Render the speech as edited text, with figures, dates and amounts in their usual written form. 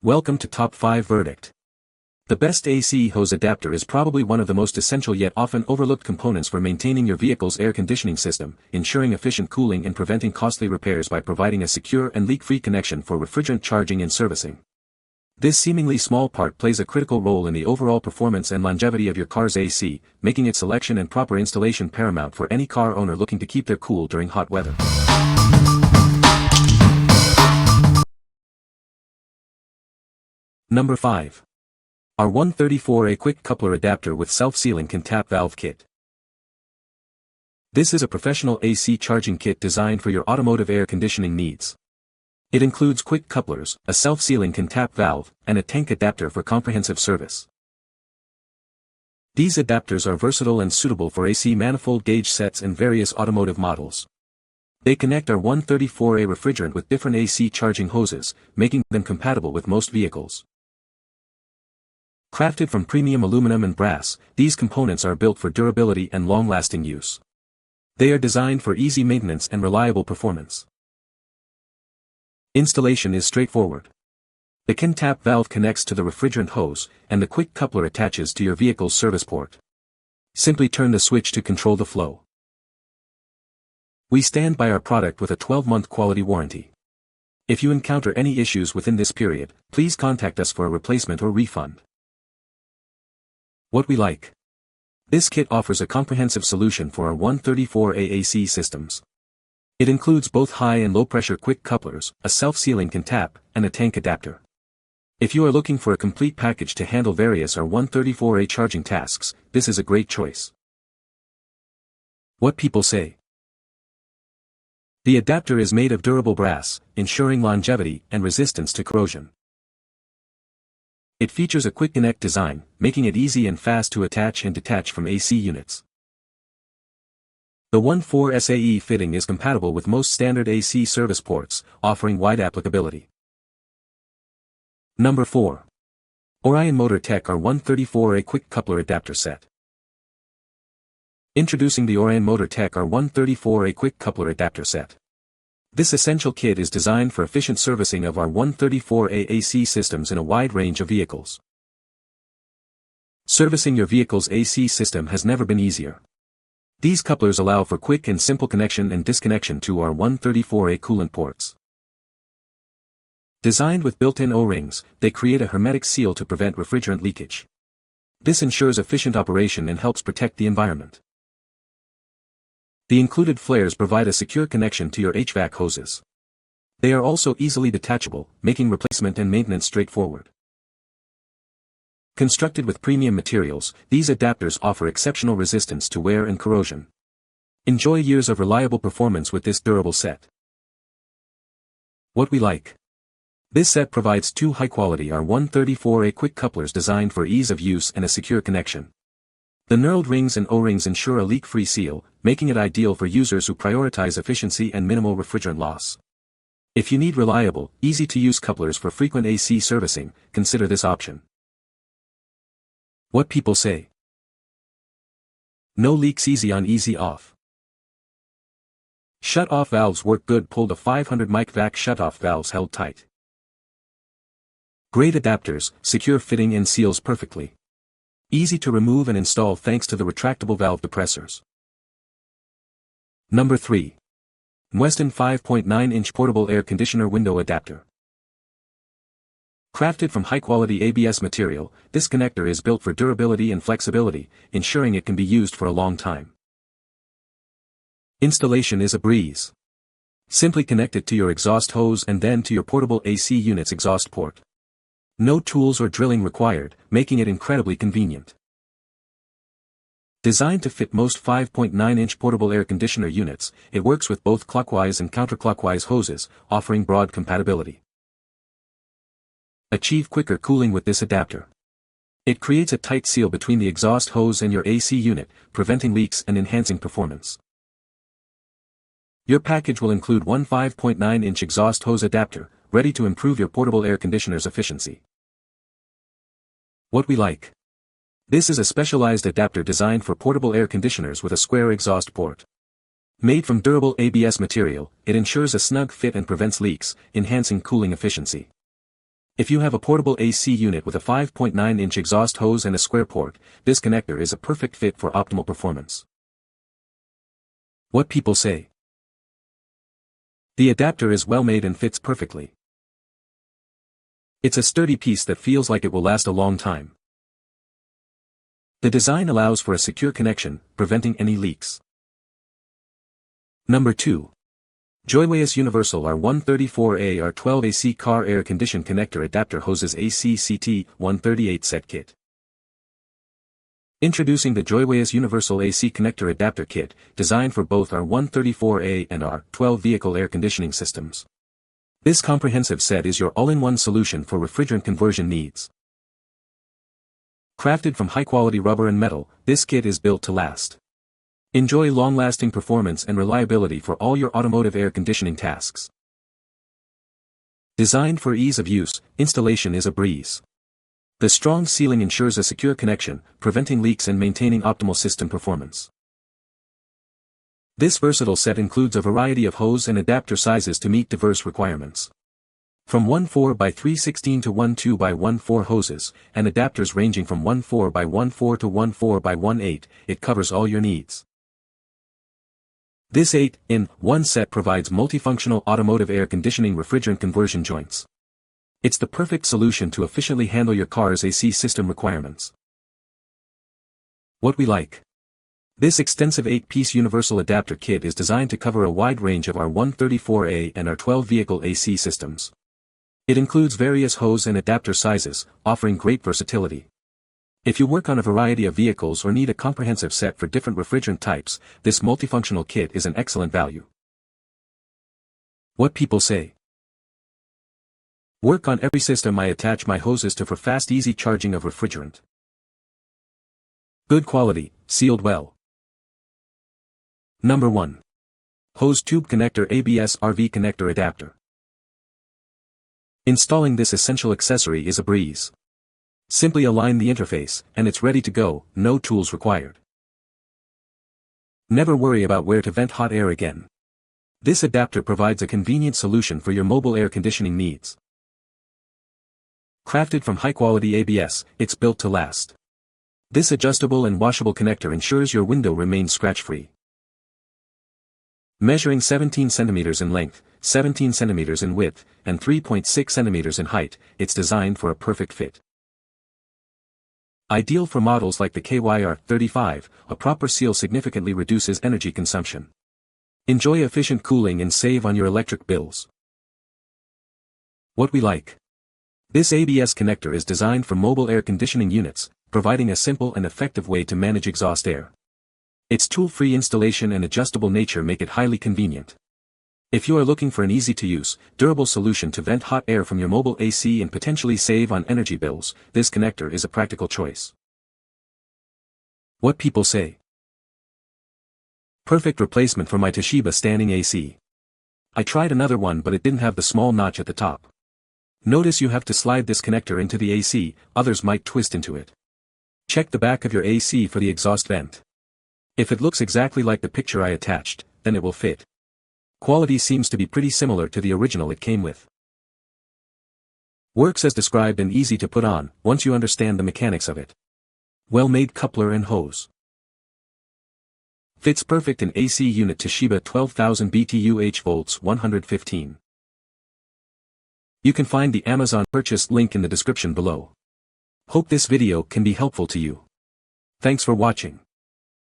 Welcome to Top 5 Verdict. The best AC hose adapter is probably one of the most essential yet often overlooked components for maintaining your vehicle's air conditioning system, ensuring efficient cooling and preventing costly repairs by providing a secure and leak-free connection for refrigerant charging and servicing. This seemingly small part plays a critical role in the overall performance and longevity of your car's AC, making its selection and proper installation paramount for any car owner looking to keep their cool during hot weather. Number 5. R134A Quick Coupler Adapter with Self-Sealing Tap Valve Kit. This is a professional AC charging kit designed for your automotive air conditioning needs. It includes quick couplers, a self-sealing tap valve, and a tank adapter for comprehensive service. These adapters are versatile and suitable for AC manifold gauge sets and various automotive models. They connect R134A refrigerant with different AC charging hoses, making them compatible with most vehicles. Crafted from premium aluminum and brass, these components are built for durability and long-lasting use. They are designed for easy maintenance and reliable performance. Installation is straightforward. The tap valve connects to the refrigerant hose, and the quick coupler attaches to your vehicle's service port. Simply turn the switch to control the flow. We stand by our product with a 12-month quality warranty. If you encounter any issues within this period, please contact us for a replacement or refund. What we like. This kit offers a comprehensive solution for our R134A AC systems. It includes both high and low pressure quick couplers, a self-sealing tap, and a tank adapter. If you are looking for a complete package to handle various R134A charging tasks, this is a great choice. What people say. The adapter is made of durable brass, ensuring longevity and resistance to corrosion. It features a quick connect design, making it easy and fast to attach and detach from AC units. The 1.4 SAE fitting is compatible with most standard AC service ports, offering wide applicability. Number 4. Orion Motor Tech R134A Quick Coupler Adapter Set. Introducing the Orion Motor Tech R134A Quick Coupler Adapter Set. This essential kit is designed for efficient servicing of our R134A AC systems in a wide range of vehicles. Servicing your vehicle's AC system has never been easier. These couplers allow for quick and simple connection and disconnection to our R134A coolant ports. Designed with built-in O-rings, they create a hermetic seal to prevent refrigerant leakage. This ensures efficient operation and helps protect the environment. The included flares provide a secure connection to your HVAC hoses. They are also easily detachable, making replacement and maintenance straightforward. Constructed with premium materials, these adapters offer exceptional resistance to wear and corrosion. Enjoy years of reliable performance with this durable set. What we like. This set provides two high-quality R134A quick couplers designed for ease of use and a secure connection. The knurled rings and O-rings ensure a leak-free seal, making it ideal for users who prioritize efficiency and minimal refrigerant loss. If you need reliable, easy-to-use couplers for frequent AC servicing, consider this option. What people say. No leaks, easy on, easy off. Shut-off valves work good. Pull the 500 mic vac shut-off valves held tight. Great adapters, secure fitting and seals perfectly. Easy to remove and install thanks to the retractable valve depressors. Number 3. NWESTUN 5.9-inch Portable Air Conditioner Window Adapter. Crafted from high-quality ABS material, this connector is built for durability and flexibility, ensuring it can be used for a long time. Installation is a breeze. Simply connect it to your exhaust hose and then to your portable AC unit's exhaust port. No tools or drilling required, making it incredibly convenient. Designed to fit most 5.9-inch portable air conditioner units, it works with both clockwise and counterclockwise hoses, offering broad compatibility. Achieve quicker cooling with this adapter. It creates a tight seal between the exhaust hose and your AC unit, preventing leaks and enhancing performance. Your package will include one 5.9-inch exhaust hose adapter, ready to improve your portable air conditioner's efficiency. What we like. This is a specialized adapter designed for portable air conditioners with a square exhaust port. Made from durable ABS material, it ensures a snug fit and prevents leaks, enhancing cooling efficiency. If you have a portable AC unit with a 5.9-inch exhaust hose and a square port, this connector is a perfect fit for optimal performance. What people say. The adapter is well made and fits perfectly. It's a sturdy piece that feels like it will last a long time. The design allows for a secure connection, preventing any leaks. Number 2. Joywayus Universal R134A R12 AC Car Air Condition Connector Adapter Hoses AC-CT 138 Set Kit. Introducing the Joywayus Universal AC Connector Adapter Kit, designed for both R134A and R12 vehicle air conditioning systems. This comprehensive set is your all-in-one solution for refrigerant conversion needs. Crafted from high-quality rubber and metal, this kit is built to last. Enjoy long-lasting performance and reliability for all your automotive air conditioning tasks. Designed for ease of use, installation is a breeze. The strong sealing ensures a secure connection, preventing leaks and maintaining optimal system performance. This versatile set includes a variety of hose and adapter sizes to meet diverse requirements. From 1.4 by 3/16 to 1.2 by 1.4 hoses, and adapters ranging from 1.4 by 1.4 to 1.4 by 1.8, it covers all your needs. This 8-in-1 set provides multifunctional automotive air conditioning refrigerant conversion joints. It's the perfect solution to efficiently handle your car's AC system requirements. What we like. This extensive 8-piece universal adapter kit is designed to cover a wide range of R134A and R12 vehicle AC systems. It includes various hose and adapter sizes, offering great versatility. If you work on a variety of vehicles or need a comprehensive set for different refrigerant types, this multifunctional kit is an excellent value. What people say. Work on every system I attach my hoses to for fast easy charging of refrigerant. Good quality, sealed well. Number 1. Hose Tube Connector ABS RV Connector Adapter. Installing this essential accessory is a breeze. Simply align the interface, and it's ready to go, no tools required. Never worry about where to vent hot air again. This adapter provides a convenient solution for your mobile air conditioning needs. Crafted from high-quality ABS, it's built to last. This adjustable and washable connector ensures your window remains scratch-free. Measuring 17 cm in length, 17 cm in width, and 3.6 cm in height, it's designed for a perfect fit. Ideal for models like the KYR35, a proper seal significantly reduces energy consumption. Enjoy efficient cooling and save on your electric bills. What we like. This ABS connector is designed for mobile air conditioning units, providing a simple and effective way to manage exhaust air. Its tool-free installation and adjustable nature make it highly convenient. If you are looking for an easy-to-use, durable solution to vent hot air from your mobile AC and potentially save on energy bills, this connector is a practical choice. What people say. Perfect replacement for my Toshiba standing AC. I tried another one but it didn't have the small notch at the top. Notice you have to slide this connector into the AC, others might twist into it. Check the back of your AC for the exhaust vent. If it looks exactly like the picture I attached, then it will fit. Quality seems to be pretty similar to the original it came with. Works as described and easy to put on, once you understand the mechanics of it. Well-made coupler and hose. Fits perfect in AC unit Toshiba 12,000 BTU H-volts 115. You can find the Amazon purchase link in the description below. Hope this video can be helpful to you. Thanks for watching.